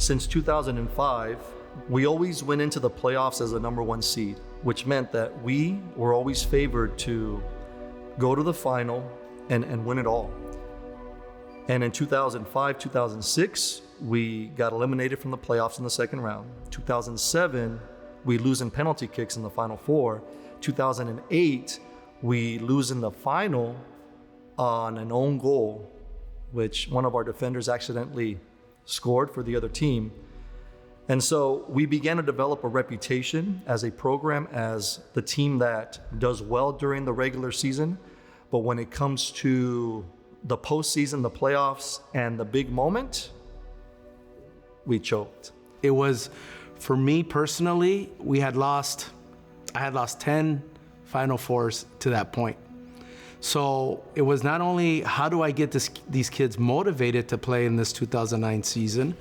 Since 2005, we always went into the playoffs as the number one seed, which meant that we were always favored to go to the final and win it all. And in 2005, 2006, we got eliminated from the playoffs in the second round. 2007, we lose in penalty kicks in the Final Four. 2008, we lose in the final on an own goal, which one of our defenders accidentally scored for the other team. And so we began to develop a reputation as a program, as the team that does well during the regular season, but when it comes to the postseason, the playoffs, and the big moment, we choked. It was, for me personally, I had lost 10 Final Fours to that point. So it was not only how do I get these kids motivated to play in this 2009 season,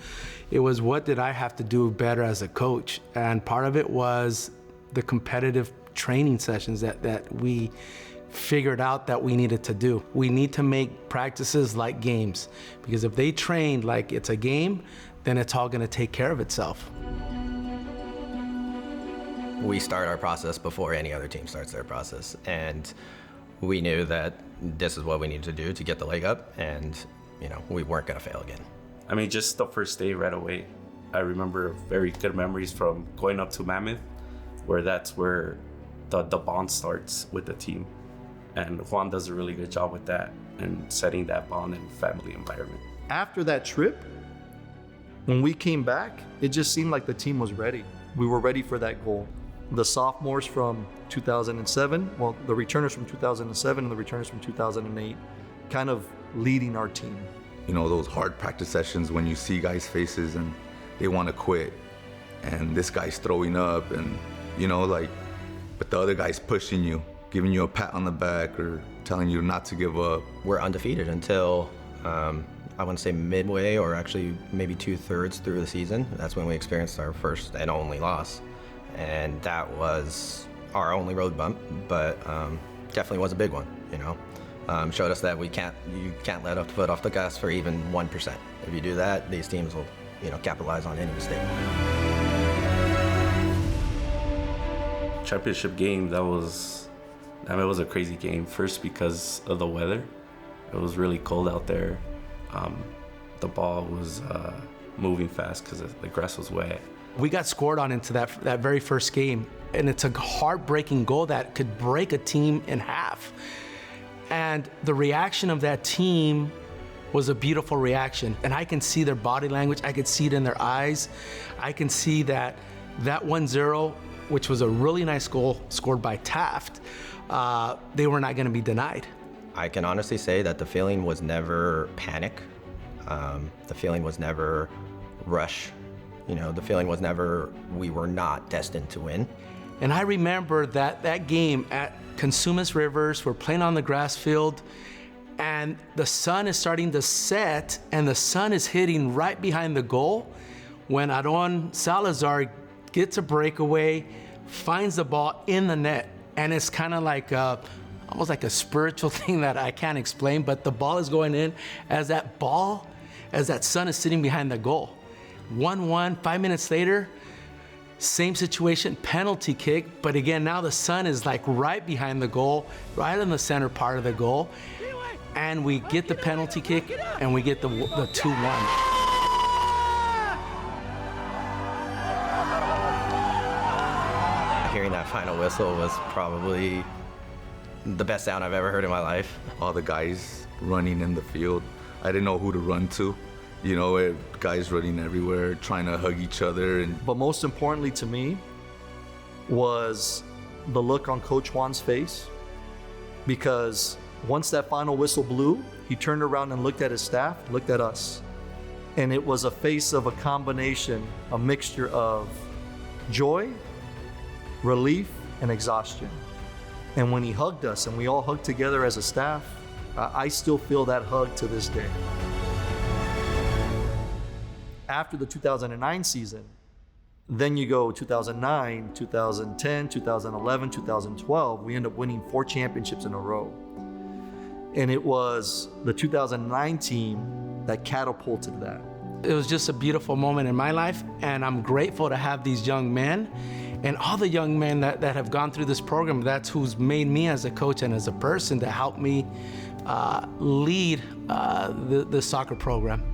it was what did I have to do better as a coach? And part of it was the competitive training sessions that we figured out that we needed to do. We need to make practices like games, because if they train like it's a game, then it's all gonna take care of itself. We start our process before any other team starts their process, and we knew that this is what we needed to do to get the leg up, and we weren't gonna fail again. I mean, just the first day right away, I remember very good memories from going up to Mammoth, where that's where the bond starts with the team. And Juan does a really good job with that and setting that bond and family environment. After that trip, when we came back, it just seemed like the team was ready. We were ready for that goal. The sophomores from 2007, well, the returners from 2007 and the returners from 2008, kind of leading our team. Those hard practice sessions when you see guys' faces and they want to quit, and this guy's throwing up, and but the other guy's pushing you, giving you a pat on the back or telling you not to give up. We're undefeated until I want to say midway, or actually maybe 2/3 through the season. That's when we experienced our first and only loss. And that was our only road bump, but definitely was a big one, Showed us that you can't let a foot off the gas for even 1%. If you do that, these teams will, capitalize on any mistake. Championship game, it was a crazy game. First, because of the weather. It was really cold out there. The ball was moving fast because the grass was wet. We got scored on into that very first game, and it's a heartbreaking goal that could break a team in half. And the reaction of that team was a beautiful reaction. And I can see their body language, I could see it in their eyes. I can see that 1-0, which was a really nice goal scored by Taft, they were not gonna be denied. I can honestly say that the feeling was never panic. The feeling was never rush. The feeling was never we were not destined to win. And I remember that game at Consumnes Rivers, we're playing on the grass field, and the sun is starting to set, and the sun is hitting right behind the goal when Aaron Salazar gets a breakaway, finds the ball in the net, and it's kind of like almost like a spiritual thing that I can't explain, but the ball is going in as that sun is sitting behind the goal. 1-1, 5 minutes later, same situation, penalty kick, but again, now the sun is like right behind the goal, right in the center part of the goal, and we get the penalty kick, and we get the 2-1. Hearing that final whistle was probably the best sound I've ever heard in my life. All the guys running in the field, I didn't know who to run to. Guys running everywhere, trying to hug each other. But most importantly to me was the look on Coach Juan's face, because once that final whistle blew, he turned around and looked at his staff, looked at us. And it was a face of a combination, a mixture of joy, relief, and exhaustion. And when he hugged us and we all hugged together as a staff, I still feel that hug to this day. After the 2009 season, then you go 2009, 2010, 2011, 2012, we end up winning 4 championships in a row. And it was the 2009 team that catapulted that. It was just a beautiful moment in my life, and I'm grateful to have these young men and all the young men that have gone through this program. That's who's made me as a coach and as a person to help me lead the soccer program.